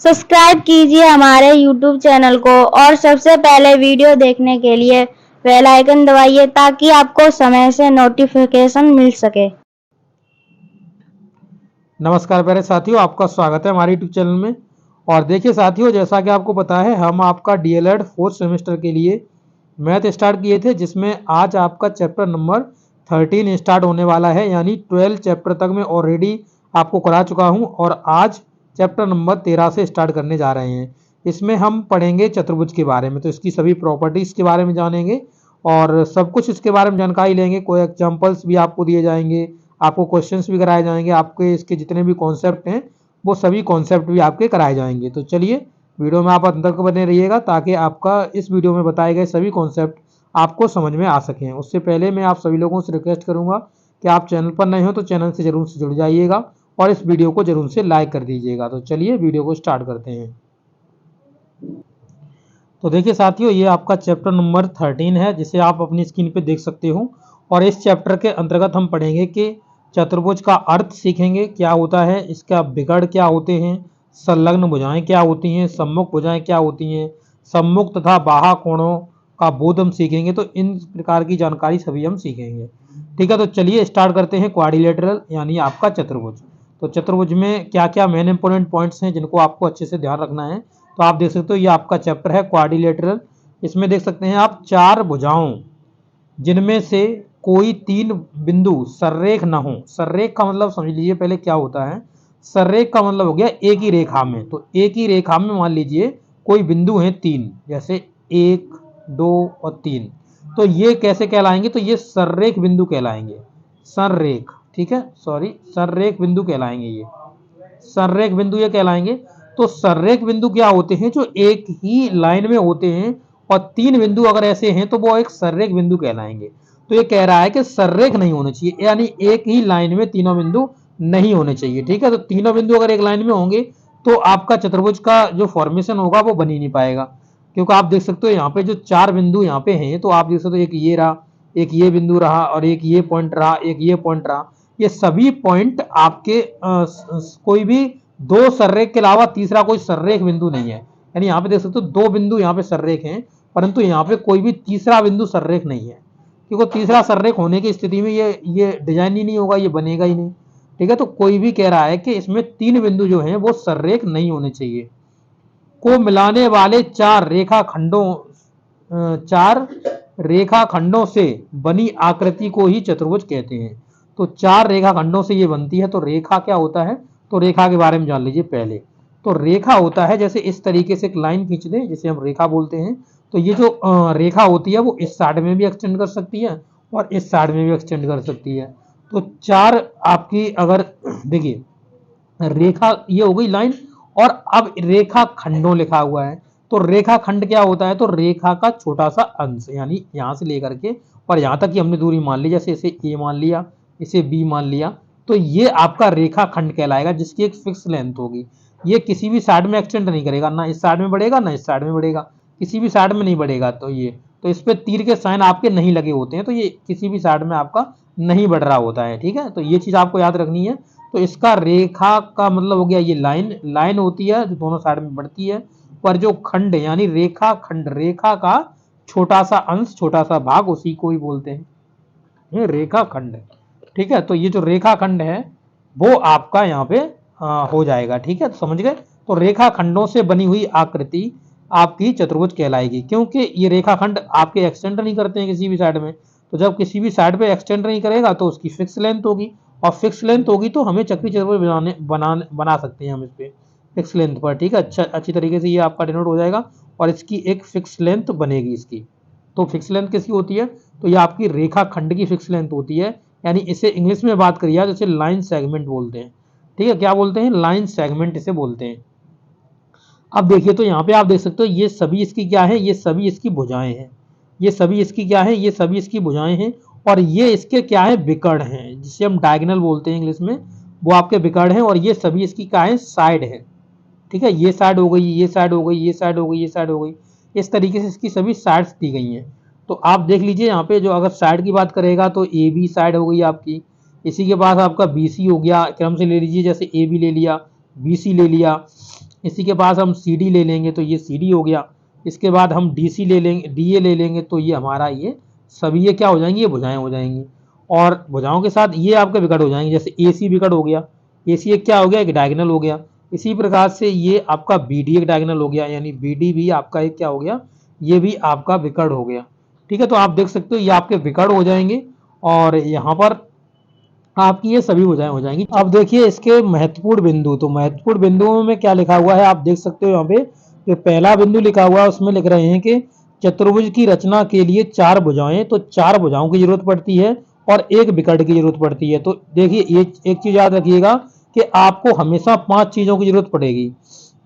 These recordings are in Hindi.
सब्सक्राइब कीजिए हमारे YouTube चैनल को और सबसे पहले वीडियो देखने के लिए बेल आइकन दबाइए ताकि आपको समय से नोटिफिकेशन मिल सके। नमस्कार प्यारे साथियों, आपका स्वागत है हमारे यूट्यूब चैनल में। और देखिए साथियों, जैसा कि आपको पता है, हम आपका डीएलएड 4th सेमेस्टर के लिए मैथ स्टार्ट किए थे, जिसमें आज आपका चैप्टर नंबर 13 स्टार्ट होने वाला है। यानी 12 चैप्टर तक मैं ऑलरेडी आपको करा चुका हूं और आज चैप्टर नंबर 13 से स्टार्ट करने जा रहे हैं। इसमें हम पढ़ेंगे चतुर्भुज के बारे में, तो इसकी सभी प्रॉपर्टीज़ के बारे में जानेंगे और सब कुछ इसके बारे में जानकारी लेंगे। कोई एग्जाम्पल्स भी आपको दिए जाएंगे, आपको क्वेश्चंस भी कराए जाएंगे, आपके इसके जितने भी कॉन्सेप्ट हैं वो सभी कॉन्सेप्ट भी आपके कराए जाएंगे। तो चलिए वीडियो में आप अंदर को बने रहिएगा ताकि आपका इस वीडियो में बताए गए सभी कॉन्सेप्ट आपको समझ में आ सकें। उससे पहले मैं आप सभी लोगों से रिक्वेस्ट करूंगा कि आप चैनल पर नए हो तो चैनल से जरूर से जुड़ जाइएगा और इस वीडियो को जरूर से लाइक कर दीजिएगा। तो चलिए वीडियो को स्टार्ट करते हैं। तो देखिए साथियों, ये आपका चैप्टर नंबर 13 है, जिसे आप अपनी स्क्रीन पे देख सकते हो। और इस चैप्टर के अंतर्गत हम पढ़ेंगे कि चतुर्भुज का अर्थ सीखेंगे, क्या होता है, इसका विकर्ण क्या होते हैं, संलग्न भुजाएं क्या होती हैं, सम्मुख भुजाएं क्या होती हैं, सम्मुख तथा बाह्य कोणों का बोध हम सीखेंगे। तो इन प्रकार की जानकारी सभी हम सीखेंगे। ठीक है, तो चलिए स्टार्ट करते हैं। क्वाड्रिलेटरल यानी आपका चतुर्भुज। तो चतुर्भुज में क्या क्या मेन इंपोर्टेंट पॉइंट्स हैं जिनको आपको अच्छे से ध्यान रखना है। तो आप देख सकते हो ये आपका चैप्टर है क्वाड्रिलेटरल। इसमें देख सकते हैं आप 4 भुजाओं जिनमें से कोई 3 बिंदु सररेख न हो। सररेख का मतलब समझ लीजिए पहले क्या होता है। सररेख का मतलब हो गया एक ही रेखा में। तो एक ही रेखा में मान लीजिए कोई बिंदु हैं 3, जैसे 1, 2 और 3। तो ये कैसे कहलाएंगे? तो ये सररेख बिंदु कहलाएंगे। सररेख, ठीक है, सॉरी, सररेख बिंदु कहलाएंगे। ये सररेख बिंदु ये कहलाएंगे। तो सररेख बिंदु क्या होते हैं? जो एक ही लाइन में होते हैं और 3 बिंदु अगर ऐसे हैं तो वो एक सररेख बिंदु कहलाएंगे। तो ये कह रहा है कि सररेख नहीं होने चाहिए, यानी एक ही लाइन में तीनों बिंदु नहीं होने चाहिए। ठीक है, तो तीनों बिंदु अगर एक लाइन में होंगे तो आपका चतुर्भुज का जो फॉर्मेशन होगा वो बन ही नहीं पाएगा। क्योंकि आप देख सकते हो यहाँ पे जो 4 बिंदु यहाँ पे हैं, तो आप देख सकते हो एक ये रहा, एक ये बिंदु रहा और एक ये पॉइंट रहा, एक ये पॉइंट रहा। ये सभी पॉइंट आपके कोई भी 2 सररेख के अलावा तीसरा कोई सररेख बिंदु नहीं है। यानी यहाँ पे देख सकते हो 2 बिंदु यहाँ पे सररेख हैं, परंतु यहाँ पे कोई भी तीसरा बिंदु सररेख नहीं है। क्योंकि तीसरा सररेख होने की स्थिति में ये डिजाइन ही नहीं होगा, ये बनेगा ही नहीं। ठीक है, तो कोई भी कह रहा है कि इसमें 3 बिंदु जो हैं वो सररेख नहीं होने चाहिए। को मिलाने वाले 4 रेखाखंडों से बनी आकृति को ही चतुर्भुज कहते हैं। तो 4 रेखाखंडों से ये बनती है। तो रेखा क्या होता है? तो रेखा के बारे में जान लीजिए पहले। तो रेखा होता है, जैसे इस तरीके से एक लाइन खींच दें, जिसे हम रेखा बोलते हैं। तो ये जो रेखा होती है वो इस साइड में भी एक्सटेंड कर सकती है और इस साइड में भी एक्सटेंड कर सकती है। तो 4 आपकी अगर देखिए रेखा ये हो गई लाइन, और अब रेखा खंडों लिखा हुआ है। तो रेखा खंड क्या होता है? तो रेखा का छोटा सा अंश, यानी यहां से लेकर के और यहां तक की हमने दूरी मान ली, जैसे इसे ए मान लिया, इसे बी मान लिया। तो ये आपका रेखा खंड कहलाएगा, जिसकी एक फिक्स लेंथ होगी। ये किसी भी साइड में एक्सटेंड नहीं करेगा, ना इस साइड में बढ़ेगा ना इस साइड में बढ़ेगा, किसी भी साइड में नहीं बढ़ेगा। तो इस पे तीर के साइन आपके नहीं लगे होते हैं, तो ये किसी भी साइड में आपका नहीं बढ़ रहा होता है। ठीक है, तो ये चीज आपको याद रखनी है। तो इसका रेखा का मतलब हो गया ये लाइन, लाइन होती है जो दोनों साइड में बढ़ती है। पर जो खंड यानी रेखा खंड, रेखा का छोटा सा अंश, छोटा सा भाग, उसी को ही बोलते हैं रेखा खंड। ठीक है, तो ये जो रेखा खंड है वो आपका यहाँ पे हो जाएगा। ठीक है, तो समझ गए। तो रेखा खंडों से बनी हुई आकृति आपकी चतुर्भुज कहलाएगी, क्योंकि ये रेखा खंड आपके एक्सटेंड नहीं करते हैं किसी भी साइड में। तो जब किसी भी साइड पे एक्सटेंड नहीं करेगा तो उसकी फिक्स लेंथ होगी, और फिक्स लेंथ होगी तो हमें चक्री चतुर्भुज बना सकते हैं हम इस पे फिक्स लेंथ पर। ठीक है, अच्छी तरीके से ये आपका डिनोट हो जाएगा और इसकी एक फिक्स लेंथ बनेगी इसकी। तो फिक्स लेंथ किसकी होती है? तो ये आपकी रेखा खंड की फिक्स लेंथ होती है। यानी इसे इंग्लिश में बात करिए जैसे लाइन सेगमेंट बोलते हैं। ठीक है, क्या बोलते हैं? लाइन सेगमेंट इसे बोलते हैं। अब देखिए, तो यहाँ पे आप देख सकते हो ये सभी इसकी क्या है? ये सभी इसकी भुजाएं हैं। ये सभी इसकी क्या है? ये सभी इसकी भुजाएं हैं। और ये इसके क्या है? विकर्ण हैं, जिसे हम डायगोनल बोलते हैं इंग्लिश में। वो आपके विकर्ण हैं और ये सभी इसकी क्या है? साइड है। ठीक है, ये साइड हो गई, ये साइड हो गई, ये साइड हो गई, ये साइड हो गई। इस तरीके से इसकी सभी साइड्स दी गई हैं। तो आप देख लीजिए यहाँ पे, जो अगर साइड की बात करेगा तो ए बी साइड हो गई आपकी। इसी के बाद आपका बी सी हो गया, क्रम से ले लीजिए, जैसे ए बी ले लिया, बी सी ले लिया, इसी के पास हम CD ले लेंगे तो ये CD हो गया। इसके बाद हम DC ले लेंगे, DA ले लेंगे तो ये हमारा ये सभी ये क्या हो जाएंगी, ये भुजाएं हो जाएंगी। और भुजाओं के साथ ये आपके विकट हो जाएंगे, जैसे AC विकट हो गया, AC एक क्या हो गया, एक डायगोनल हो गया। इसी प्रकार से ये आपका BD एक डायगोनल हो गया, यानी BD भी आपका एक क्या हो गया, ये भी आपका विकट हो गया। ठीक है, तो आप देख सकते हो ये आपके विकट हो जाएंगे और यहाँ पर आपकी ये सभी भुजाएं हो जाएंगी। अब देखिए इसके महत्वपूर्ण बिंदु, तो महत्वपूर्ण बिंदुओं में क्या लिखा हुआ है आप देख सकते हो। यहाँ पे जो पहला बिंदु लिखा हुआ है उसमें लिख रहे हैं कि चतुर्भुज की रचना के लिए 4 भुजाएं, तो 4 भुजाओं की जरूरत पड़ती है और एक विकट की जरूरत पड़ती है। तो देखिए एक चीज याद रखिएगा कि आपको हमेशा 5 चीजों की जरूरत पड़ेगी,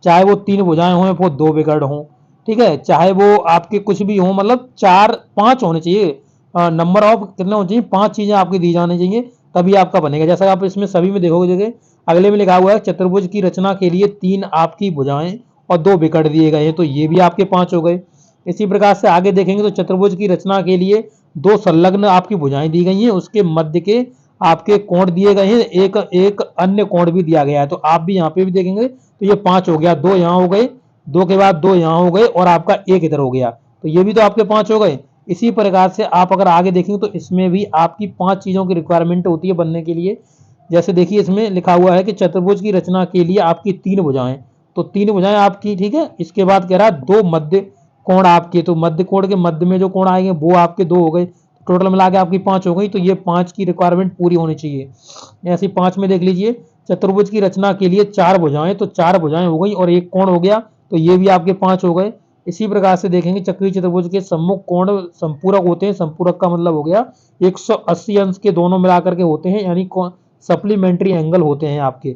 चाहे वो 3 भुजाएं हों, वो 2 विकट हों, ठीक है, चाहे वो आपके कुछ भी हो, मतलब 4-5 होने चाहिए। नंबर ऑफ कितने होने चाहिए, 5 चीजें आपकी दी जानी चाहिए, तभी आपका बनेगा। जैसा आप इसमें सभी में देखोगे, जगह अगले में लिखा हुआ है चतुर्भुज की रचना के लिए 3 आपकी भुजाएं और 2 विकट दिए गए हैं, तो ये भी आपके 5 हो गए। इसी प्रकार से आगे देखेंगे तो चतुर्भुज की रचना के लिए 2 संलग्न आपकी भुजाएं दी गई हैं, उसके मध्य के आपके कोण दिए गए हैं, एक अन्य कोण भी दिया गया है। तो आप भी यहाँ पे भी देखेंगे तो ये 5 हो गया, 2 यहाँ हो गए, 2 के बाद 2 यहाँ हो गए और आपका 1 इधर हो गया, तो ये भी तो आपके 5 हो गए। इसी प्रकार से आप अगर आगे देखेंगे तो इसमें भी आपकी 5 चीजों की रिक्वायरमेंट होती है बनने के लिए। जैसे देखिए इसमें लिखा हुआ है कि चतुर्भुज की रचना के लिए आपकी 3 भुजाएं, तो 3 भुजाएं आपकी, ठीक है। इसके बाद कह रहा है 2 मध्य कोण आपके, तो मध्य कोण के मध्य में जो कोण आएंगे वो आपके 2 हो गए, टोटल मिला के आपकी 5 हो गई। तो ये 5 की रिक्वायरमेंट पूरी होनी चाहिए। ऐसी 5 में देख लीजिए चतुर्भुज की रचना के लिए 4 भुजाएं, तो 4 भुजाएं हो गई और एक कोण हो गया, तो ये भी आपके 5 हो गए। इसी प्रकार से देखेंगे चक्रीय चतुर्भुज के सम्मुख कोण संपूरक होते हैं, संपूरक का मतलब हो गया 180 अंश के दोनों मिलाकर के होते हैं, यानी सप्लीमेंट्री एंगल होते हैं आपके,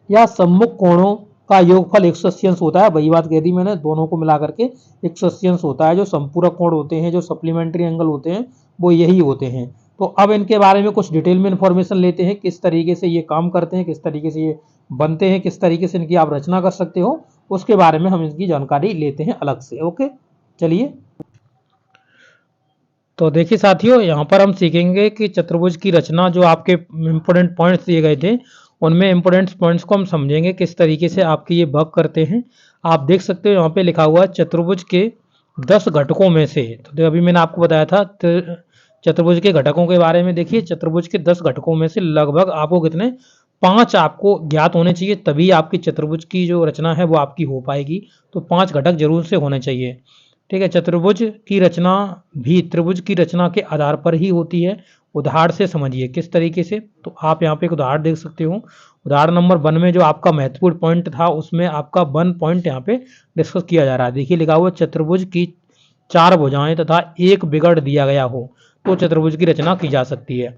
या सम्मुख कोणों का योगफल 180 अंश होता है। वही बात कह दी मैंने, दोनों को मिलाकर के 180 अंश होता है। जो संपूरक कोण होते हैं, जो सप्लीमेंट्री एंगल होते हैं, वो यही होते हैं। तो अब इनके बारे में कुछ डिटेल में इंफॉर्मेशन लेते हैं, किस तरीके से ये काम करते हैं, किस तरीके से ये बनते हैं, किस तरीके से इनकी आप रचना कर सकते हो, उसके बारे में हम इसकी जानकारी लेते हैं अलग से। ओके, चलिए। तो देखिए साथियों, यहाँ पर हम सीखेंगे कि चतुर्भुज की रचना, जो आपके इंपोर्टेंट पॉइंट्स दिए गए थे उनमें इंपोर्टेंट पॉइंट्स को हम समझेंगे किस तरीके से आपके ये वर्क करते हैं। आप देख सकते हो यहाँ पे लिखा हुआ है चतुर्भुज के 10 घटकों में से, तो अभी मैंने आपको बताया था चतुर्भुज के घटकों के बारे में। देखिए चतुर्भुज के 10 घटकों में से लगभग आपको कितने, 5 आपको ज्ञात होने चाहिए, तभी आपकी चतुर्भुज की जो रचना है वो आपकी हो पाएगी। तो 5 घटक जरूर से होने चाहिए, ठीक है। चतुर्भुज की रचना भी त्रिभुज की रचना के आधार पर ही होती है। उदाहरण से समझिए किस तरीके से, तो आप यहाँ पे एक उदाहरण देख सकते हो। उदाहरण नंबर 1 में जो आपका महत्वपूर्ण पॉइंट था उसमें आपका 1 पॉइंट यहाँ पे डिस्कस किया जा रहा है। देखिए लिखा हुआ चतुर्भुज की 4 भुजाएं तथा एक विकर्ण दिया गया हो तो चतुर्भुज की रचना की जा सकती है।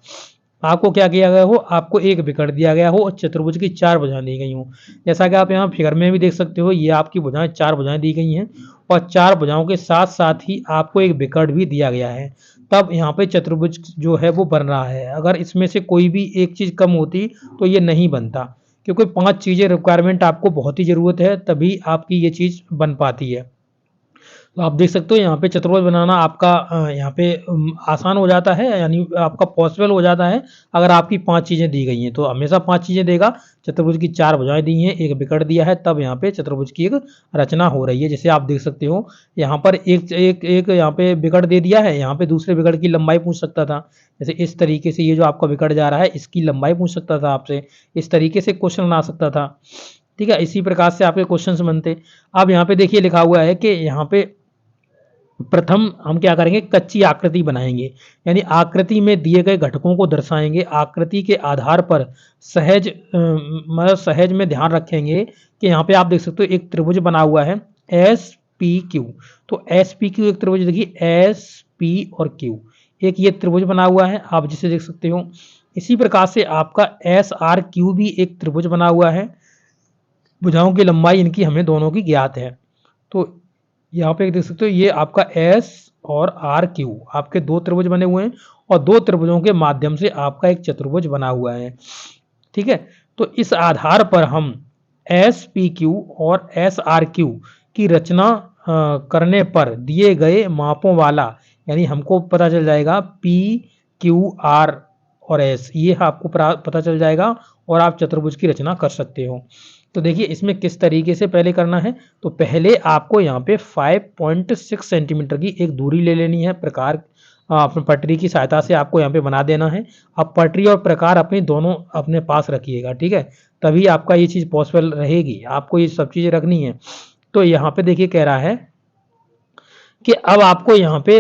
आपको क्या किया गया हो, आपको एक विकर्ण दिया गया हो और चतुर्भुज की 4 भुजाएं दी गई हो। जैसा कि आप यहाँ फिगर में भी देख सकते हो, ये आपकी भुजाएं 4 भुजाएं दी गई हैं और 4 भुजाओं के साथ साथ ही आपको एक विकर्ण भी दिया गया है। तब यहाँ पे चतुर्भुज जो है वो बन रहा है। अगर इसमें से कोई भी एक चीज कम होती तो ये नहीं बनता, क्योंकि 5 चीजें रिक्वायरमेंट आपको बहुत ही जरूरत है, तभी आपकी ये चीज बन पाती है। तो आप देख सकते हो यहाँ पे चतुर्भुज बनाना आपका यहाँ पे आसान हो जाता है, यानी आपका पॉसिबल हो जाता है अगर आपकी 5 चीजें दी गई हैं। तो हमेशा 5 चीजें देगा, चतुर्भुज की 4 भुजाएं दी हैं, एक विकर्ण दिया है, तब यहाँ पे चतुर्भुज की एक रचना हो रही है। जैसे आप देख सकते हो यहाँ पर एक यहाँ पे विकर्ण दे दिया है, यहाँ पे दूसरे विकर्ण की लंबाई पूछ सकता था। जैसे इस तरीके से ये जो आपका विकर्ण जा रहा है इसकी लंबाई पूछ सकता था आपसे, इस तरीके से क्वेश्चन आ सकता था, ठीक है। इसी प्रकार से आपके क्वेश्चन बनते। अब यहाँ पे देखिए लिखा हुआ है कि यहाँ पे प्रथम हम क्या करेंगे, कच्ची आकृति बनाएंगे, यानी आकृति में दिए गए घटकों को दर्शाएंगे। आकृति के आधार पर सहज मतलब सहज में ध्यान रखेंगे कि यहाँ पे आप देख सकते हो एक त्रिभुज बना हुआ है SPQ। तो SPQ एक त्रिभुज, देखिए SP और Q, एक ये त्रिभुज बना हुआ है, आप जिसे देख सकते हो। इसी प्रकार से आपका SRQ भी एक त्रिभुज बना हुआ है। भुजाओं की लंबाई इनकी हमें दोनों की ज्ञात है। तो यहाँ पे देख सकते हो ये आपका S और RQ आपके 2 त्रिभुज बने हुए हैं और 2 त्रिभुजों के माध्यम से आपका एक चतुर्भुज बना हुआ है, ठीक है। तो इस आधार पर हम SPQ और SRQ की रचना करने पर दिए गए मापों वाला, यानी हमको पता चल जाएगा P, Q, R और S, ये आपको पता चल जाएगा और आप चतुर्भुज की रचना कर सकते हो। तो देखिए इसमें किस तरीके से पहले करना है। तो पहले आपको यहाँ पे 5.6 सेंटीमीटर की एक दूरी ले लेनी है। प्रकार अपने पटरी की सहायता से आपको यहाँ पे बना देना है। अब पटरी और प्रकार अपने दोनों अपने पास रखिएगा, ठीक है, तभी आपका ये चीज़ पॉसिबल रहेगी। आपको ये सब चीज़ें रखनी है। तो यहाँ पे देखिए कह रहा है कि अब आपको यहाँ पे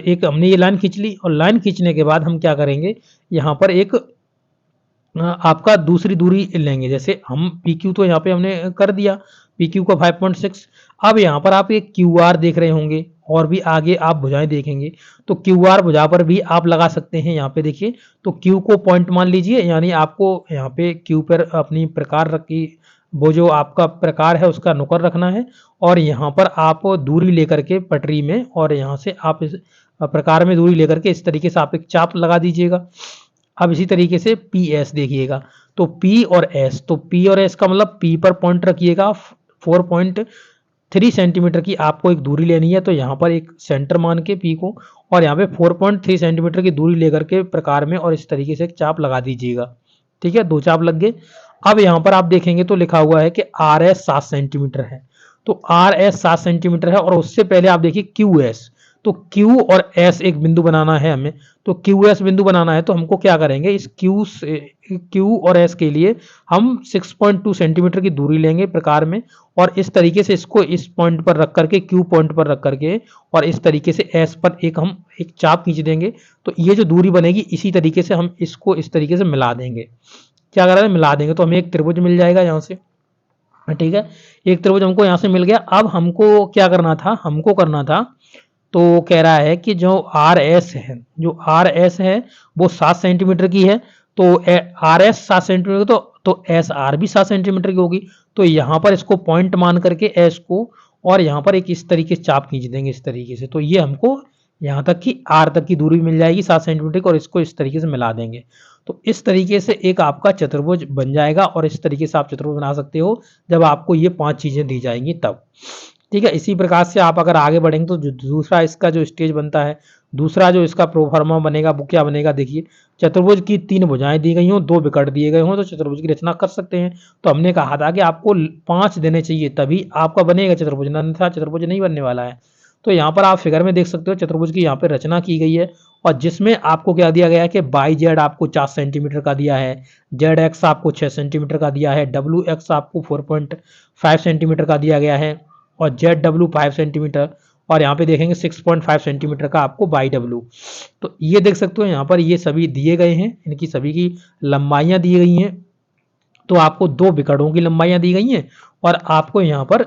एक हमने ये लाइन खींच ली, और लाइन खींचने के बाद हम क्या करेंगे, यहाँ पर एक आपका दूसरी दूरी लेंगे। जैसे हम PQ तो यहाँ पे हमने कर दिया, PQ का 5.6। अब यहाँ पर आप एक QR देख रहे होंगे, और भी आगे आप भुजाएं देखेंगे तो QR भुजा पर भी आप लगा सकते हैं। यहाँ पे देखिए, तो Q को पॉइंट मान लीजिए, यानी आपको यहाँ पे Q पर अपनी प्रकार रखी, वो जो आपका प्रकार है उसका नुकर रखना है, और यहाँ पर आप दूरी लेकर के पटरी में, और यहाँ से आप इस प्रकार में दूरी लेकर के इस तरीके से आप एक चाप लगा दीजिएगा। अब इसी तरीके से PS देखिएगा, तो P और S, तो P और S का मतलब P पर पॉइंट रखिएगा। 4.3 सेंटीमीटर की आपको एक दूरी लेनी है, तो यहाँ पर एक सेंटर मान के P को, और यहाँ पे 4.3 सेंटीमीटर की दूरी लेकर के प्रकार में और इस तरीके से एक चाप लगा दीजिएगा। ठीक है, 2 चाप लग गए। अब यहाँ पर आप देखेंगे तो लिखा हुआ है कि RS 7 सेंटीमीटर है, तो RS 7 सेंटीमीटर है, और उससे पहले आप देखिए QS, तो Q और S एक बिंदु बनाना है हमें। तो QS बिंदु बनाना है, तो हमको क्या करेंगे, इस Q और S के लिए हम 6.2 सेंटीमीटर की दूरी लेंगे प्रकार में, और इस तरीके से इसको इस पॉइंट पर रख करके, Q पॉइंट पर रख करके, और इस तरीके से S पर हम एक चाप खींच देंगे। तो ये जो दूरी बनेगी, इसी तरीके से हम इसको इस तरीके से मिला देंगे। क्या कर रहे हैं, मिला देंगे, तो हमें एक त्रिभुज मिल जाएगा यहाँ से। ठीक है, एक त्रिभुज हमको यहाँ से मिल गया। अब हमको क्या करना था, हमको करना था, तो कह रहा है कि जो RS है, जो RS है वो 7 सेंटीमीटर की है, तो RS 7 सेंटीमीटर, तो SR भी 7 सेंटीमीटर की होगी। तो यहाँ पर इसको पॉइंट मान करके S को, और यहाँ पर एक इस तरीके से चाप खींच देंगे इस तरीके से, तो ये हमको यहाँ तक की R तक की दूरी मिल जाएगी 7 सेंटीमीटर की, और इसको इस तरीके से मिला देंगे। तो इस तरीके से एक आपका चतुर्भुज बन जाएगा, और इस तरीके से आप चतुर्भुज बना सकते हो जब आपको ये 5 चीजें दी जाएंगी तब। ठीक है, इसी प्रकार से आप अगर आगे बढ़ेंगे तो दूसरा इसका जो स्टेज बनता है, दूसरा जो इसका प्रोफार्मा बनेगा वो क्या बनेगा, देखिए चतुर्भुज की 3 भुजाएं दी गई हों, 2 विकर्ण दिए गए हों, तो चतुर्भुज की रचना कर सकते हैं। तो हमने कहा था कि आपको 5 देने चाहिए तभी आपका बनेगा चतुर्भुज, अन्यथा चतुर्भुज नहीं बनने वाला है। तो यहाँ पर आप फिगर में देख सकते हो चतुर्भुज की यहाँ पे रचना की गई है, और जिसमें आपको क्या दिया गया है कि YZ आपको 4 सेंटीमीटर का दिया है, ZX आपको 6 सेंटीमीटर का दिया है, WX आपको 4.5 सेंटीमीटर का दिया गया है, और ZW 5 सेंटीमीटर, और यहाँ पे देखेंगे 6.5 सेंटीमीटर का आपको YW। तो ये देख सकते हो यहाँ पर ये सभी दिए गए हैं, इनकी सभी की लंबाइयाँ दी गई हैं। तो आपको 2 विकर्णों की लंबाइयाँ दी गई हैं, और आपको यहाँ पर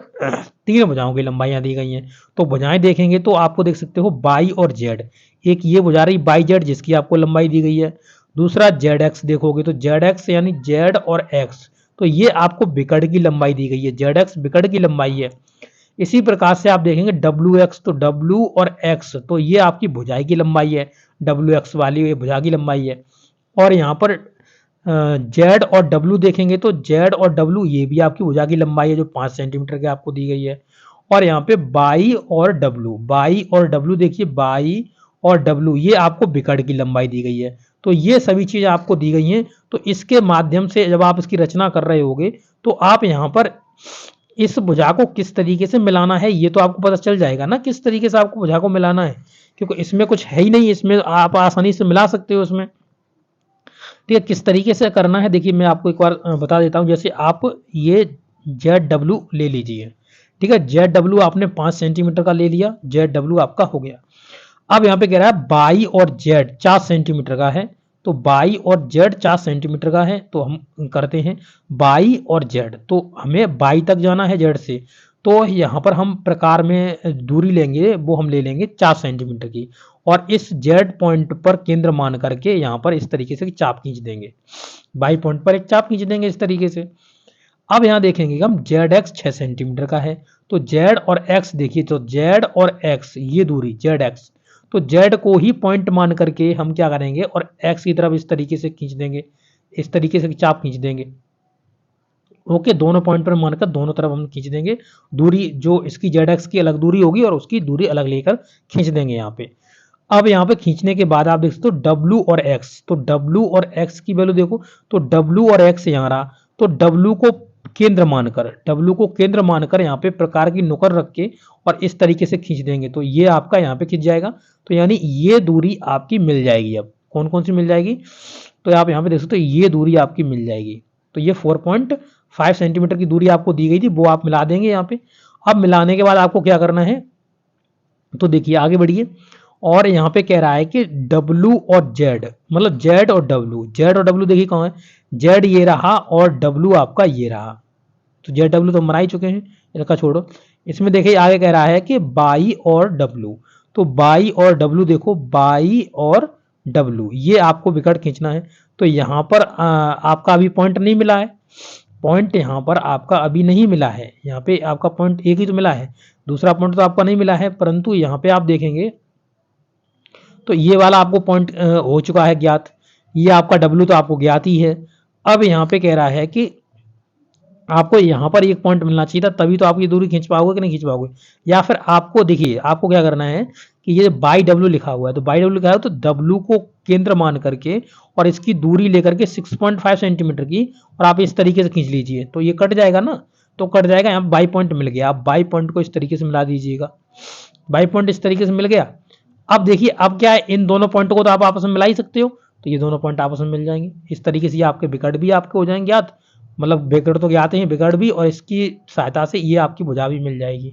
3 भुजाओं की लंबाइयाँ दी गई हैं। तो भुजाएं देखेंगे तो आपको देख सकते हो Y और Z, एक ये भुजा रही YZ जिसकी आपको लंबाई दी गई है, दूसरा ZX देखोगे तो ZX यानी Z और X, तो ये आपको विकर्ण की लंबाई दी गई है, ZX विकर्ण की लंबाई है। इसी प्रकार से आप देखेंगे WX, तो W और X, तो ये आपकी भुजाई की लंबाई है, WX वाली ये भुजा की लंबाई है। और यहाँ पर Z और W देखेंगे तो Z और W ये भी आपकी भुजा की लंबाई है जो 5 सेंटीमीटर की आपको दी गई है। और यहाँ पे Y और W देखिए, Y और W ये आपको विकर्ण की लंबाई दी गई है। तो ये सभी चीज़ आपको दी गई हैं। तो इसके माध्यम से जब आप इसकी रचना कर रहे होगे तो आप यहाँ पर इस भुजा को किस तरीके से मिलाना है ये तो आपको पता चल जाएगा ना, किस तरीके से आपको भुजा को मिलाना है, क्योंकि इसमें कुछ है ही नहीं, इसमें आप आसानी से मिला सकते हो इसमें। ठीक है, किस तरीके से करना है देखिए मैं आपको एक बार बता देता हूँ। जैसे आप ये ZW ले लीजिए, ठीक है, ZW आपने 5 सेंटीमीटर का ले लिया, ZW आपका हो गया। अब यहाँ पे कह रहा है Y और Z 4 सेंटीमीटर का है, तो Y और Z 4 सेंटीमीटर का है, तो हम करते हैं Y और Z, तो हमें Y तक जाना है Z से, तो यहाँ पर हम प्रकार में दूरी लेंगे, वो हम ले लेंगे 4 सेंटीमीटर की, और इस Z पॉइंट पर केंद्र मान करके यहाँ पर इस तरीके से चाप खींच देंगे, Y पॉइंट पर एक चाप खींच देंगे इस तरीके से। अब यहाँ देखेंगे हम ZX 6 सेंटीमीटर का है, तो Z और X देखिए, तो Z और X ये दूरी ZX, तो Z को ही पॉइंट मान करके हम क्या करेंगे और X की तरफ इस तरीके से खींच देंगे, इस तरीके से चाप खींच देंगे। ओके, दोनों पॉइंट पर मानकर दोनों तरफ हम खींच देंगे, दूरी जो इसकी ZX की अलग दूरी होगी और उसकी दूरी अलग लेकर खींच देंगे यहाँ पे। अब यहाँ पे खींचने के बाद आप देख सकते हो W और X, तो W और X की वैल्यू देखो, तो W और X यहाँ रहा, तो W को केंद्र मानकर, W को केंद्र मानकर यहाँ पे प्रकार की नुकर रख के और इस तरीके से खींच देंगे तो ये आपका यहाँ पे खींच जाएगा। तो यानी ये दूरी आपकी मिल जाएगी। अब कौन कौन सी मिल जाएगी, तो आप यहाँ पे देख सकते हो ये दूरी आपकी मिल जाएगी। तो ये 4.5 सेंटीमीटर की दूरी आपको दी गई थी, वो आप मिला देंगे यहाँ पे। अब मिलाने के बाद आपको क्या करना है, तो देखिए आगे बढ़िए। और यहाँ पे कह रहा है कि W और Z, मतलब Z और W देखिए कहाँ है, Z ये रहा और W आपका ये रहा। तो ZW तो हम बना ही चुके हैं, इसका छोड़ो। इसमें देखिए आगे कह रहा है कि बाई और W, तो बाई और W देखो, बाई और W ये आपको विकट खींचना है। तो यहाँ पर आपका अभी पॉइंट नहीं मिला है, पॉइंट यहाँ पर आपका अभी नहीं मिला है। यहाँ पे आपका पॉइंट एक ही तो मिला है, दूसरा पॉइंट तो आपका नहीं मिला है। परंतु यहाँ पे आप देखेंगे तो ये वाला आपको पॉइंट हो चुका है ज्ञात, ये आपका W तो आपको ज्ञात ही है। अब यहाँ पे कह रहा है कि आपको यहाँ पर एक पॉइंट मिलना चाहिए था, तभी तो आप ये दूरी खींच पाओगे कि नहीं खींच पाओगे। या फिर आपको देखिए आपको क्या करना है कि ये बाई W लिखा हुआ है, तो बाई W लिखा है तो W को केंद्र मान करके और इसकी दूरी लेकर के 6.5 सेंटीमीटर की और आप इस तरीके से खींच लीजिए, तो ये कट जाएगा ना, तो कट जाएगा। यहाँ बाई पॉइंट मिल गया, आप बाई पॉइंट को इस तरीके से मिला दीजिएगा, बाई पॉइंट इस तरीके से मिल गया। अब देखिए अब क्या है, इन दोनों पॉइंटों को तो आप आपस में मिला ही सकते हो, तो ये दोनों पॉइंट आपस में मिल जाएंगे। इस तरीके से ये आपके विकट भी आपके हो जाएंगे ज्ञात, मतलब विकट तो ज्ञात हैं, विकट भी, और इसकी सहायता से ये आपकी भुजा भी मिल जाएगी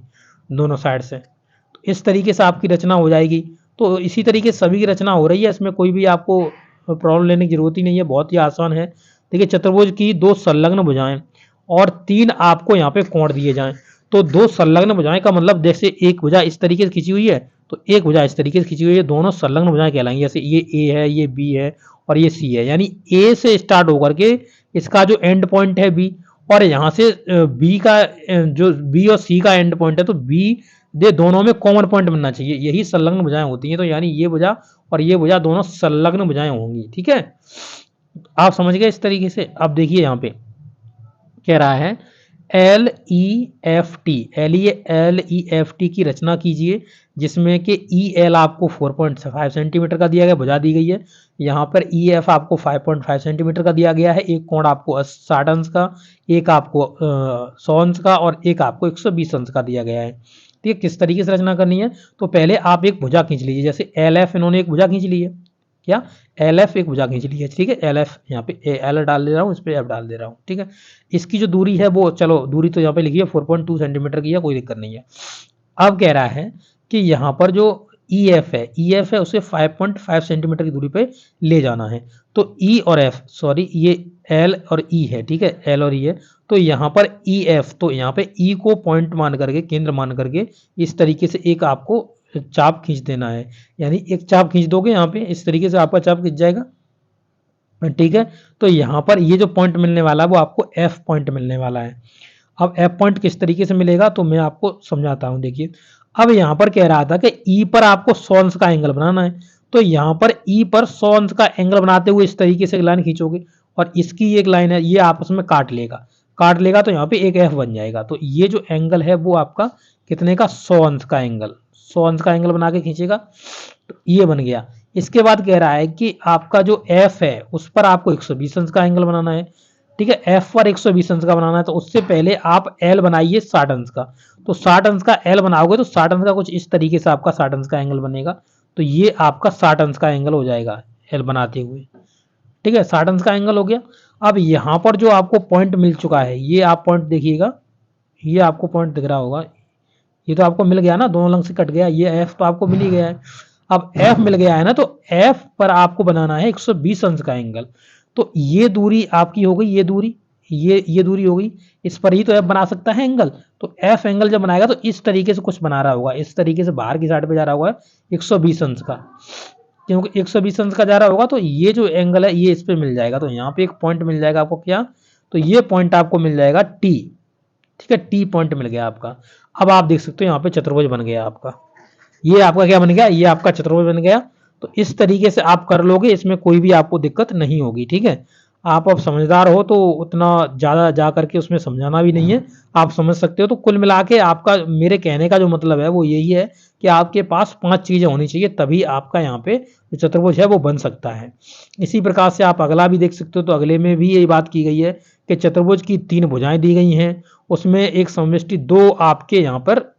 दोनों साइड से। तो इस तरीके से आपकी रचना हो जाएगी। तो इसी तरीके से सभी की रचना हो रही है, इसमें कोई भी आपको प्रॉब्लम लेने की जरूरत ही नहीं है, बहुत ही आसान है। देखिए चतुर्भुज की 2 संलग्न भुजाएं और 3 आपको यहाँ पे कोण दिए जाएं, तो 2 संलग्न भुजाएं का मतलब जैसे एक भुजा इस तरीके से खींची हुई है तो एक भुजा इस तरीके से खींची हुई है, दोनों संलग्न भुजाएं कहलाएंगी। जैसे ये A है, ये B है और ये C है, यानी A से स्टार्ट होकर के इसका जो एंड पॉइंट है B, और यहाँ से B का जो B और C का एंड पॉइंट है, तो B दे दोनों में कॉमन पॉइंट बनना चाहिए, यही संलग्न भुजाएं होती हैं। तो यानी ये भुजा और ये भुजा दोनों संलग्न भुजाएं होंगी, ठीक है, आप समझ गए इस तरीके से। अब देखिए यहाँ पे कह रहा है LEFT की रचना कीजिए, जिसमें कि EL आपको 4.5 सेंटीमीटर का दिया गया, भुजा दी गई है। यहाँ पर EF आपको 5.5 सेंटीमीटर का दिया गया है, एक कोण आपको 60 अंश का, एक आपको 100 अंश का और एक आपको 120 अंश का दिया गया है। ठीक है, किस तरीके से रचना करनी है, तो पहले आप एक भुजा खींच लीजिए। जैसे LF इन्होंने एक भुजा खींच ली है, क्या LF एक भुजा खींच ली है, ठीक है। LF यहाँ पे L डाल दे रहा हूँ, इस पे F डाल दे रहा हूँ, ठीक है। इसकी जो दूरी है वो, चलो दूरी तो यहाँ पे लिखी है 4.2 सेंटीमीटर की है, कोई दिक्कत नहीं है। अब कह रहा है कि यहाँ पर जो EF है उसे 5.5 सेंटीमीटर की दूरी पे ले जाना है। तो E और F, सॉरी ये L और E है, ठीक है, L और E है। तो यहाँ पर EF, तो यहाँ पे E को पॉइंट मान करके, केंद्र मान करके इस तरीके से एक आपको चाप खींच देना है, यानी एक चाप खींच दोगे यहाँ पे, इस तरीके से आपका चाप खींच जाएगा, ठीक है। तो यहाँ पर ये जो पॉइंट मिलने वाला है वो आपको F पॉइंट मिलने वाला है। अब F पॉइंट किस तरीके से मिलेगा तो मैं आपको समझाता हूँ। देखिए अब यहाँ पर कह रहा था कि E पर आपको 100 अंश का एंगल बनाना है, तो यहाँ पर E पर 100 अंश का एंगल बनाते हुए इस तरीके से एक लाइन खींचोगे और इसकी एक लाइन है, ये आपस में काट लेगा तो यहाँ पे एक F बन जाएगा। तो ये जो एंगल है वो आपका कितने का, 100 अंश का एंगल, 100 अंश का एंगल बना के खींचेगा, तो ये बन गया। इसके बाद कह रहा है कि आपका जो F है उस पर आपको 120 अंश का एंगल बनाना है, ठीक है। F पर 120 अंश का बनाना है, तो उससे पहले आप L बनाइए 60 अंश का। तो 60 अंश का L बनाओगे तो 60 अंश का कुछ इस तरीके से आपका 60 अंश का एंगल बनेगा। तो ये आपका 60 अंश का एंगल हो जाएगा L बनाते हुए, ठीक है, 60 अंश का एंगल हो गया। अब यहाँ पर जो आपको पॉइंट मिल चुका है, ये आप पॉइंट देखिएगा, ये आपको पॉइंट दिख रहा होगा, ये तो आपको मिल गया ना, दोनों लंग से कट गया, ये F तो आपको मिल ही गया है। अब F मिल गया है ना, तो F पर आपको बनाना है 120 अंश का एंगल। तो ये दूरी आपकी हो गई, ये दूरी, ये दूरी हो गई, इस पर ही तो F बना सकता है एंगल। तो F एंगल जब बनाएगा तो इस तरीके से कुछ बना रहा होगा, इस तरीके से बाहर की साइड पे जा रहा होगा 120 अंश का, क्योंकि 120 अंश का जा रहा होगा तो ये जो एंगल है ये इस पे मिल जाएगा। तो यहाँ पे एक पॉइंट मिल जाएगा आपको, क्या, तो ये पॉइंट आपको मिल जाएगा T, ठीक है, T पॉइंट मिल गया आपका। अब आप देख सकते हो यहाँ पे चतुर्भुज बन गया आपका, ये आपका क्या बन गया, ये आपका चतुर्भुज बन गया। तो इस तरीके से आप कर लोगे, इसमें कोई भी आपको दिक्कत नहीं होगी, ठीक है। आप अब समझदार हो तो उतना ज़्यादा जा करके उसमें समझाना भी नहीं है, आप समझ सकते हो। तो कुल मिला के आपका, मेरे कहने का जो मतलब है वो यही है कि आपके पास 5 चीज़ें होनी चाहिए, तभी आपका यहाँ पे जो चतुर्भुज है वो बन सकता है। इसी प्रकार से आप अगला भी देख सकते हो, तो अगले में भी यही बात की गई है कि चतुर्भुज की 3 भुजाएं दी गई हैं, उसमें एक समष्टि 2 आपके यहाँ पर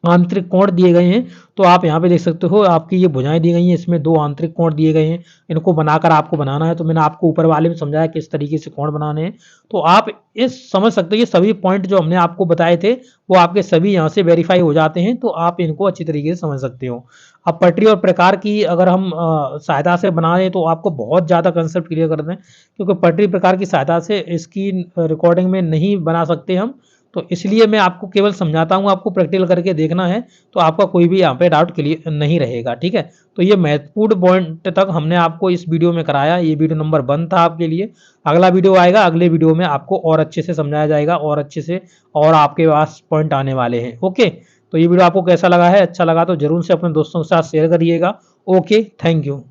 आंतरिक कोण दिए गए हैं। तो आप यहाँ पे देख सकते हो आपकी ये भुजाएं दी गई हैं, इसमें 2 आंतरिक कोण दिए गए हैं, इनको बनाकर आपको बनाना है। तो मैंने आपको ऊपर वाले में समझाया किस तरीके से कोण बनाने हैं। तो आप इस समझ सकते हो ये सभी पॉइंट जो हमने आपको बताए थे वो आपके सभी यहाँ से वेरीफाई हो जाते हैं, तो आप इनको अच्छी तरीके से समझ सकते हो। अब पटरी और प्रकार की अगर हम सहायता से बना रहे तो आपको बहुत ज़्यादा कंसेप्ट क्लियर कर दें, क्योंकि पटरी प्रकार की सहायता से इसकी रिकॉर्डिंग में नहीं बना सकते हम, तो इसलिए मैं आपको केवल समझाता हूँ, आपको प्रैक्टिकल करके देखना है तो आपका कोई भी यहाँ पे डाउट क्लियर नहीं रहेगा, ठीक है। तो ये महत्वपूर्ण पॉइंट तक हमने आपको इस वीडियो में कराया, ये वीडियो नंबर 1 था आपके लिए। अगला वीडियो आएगा, अगले वीडियो में आपको और अच्छे से समझाया जाएगा और अच्छे से और आपके पास पॉइंट आने वाले हैं। ओके, तो ये वीडियो आपको कैसा लगा है, अच्छा लगा तो जरूर से अपने दोस्तों के साथ शेयर करिएगा। Okay, thank you.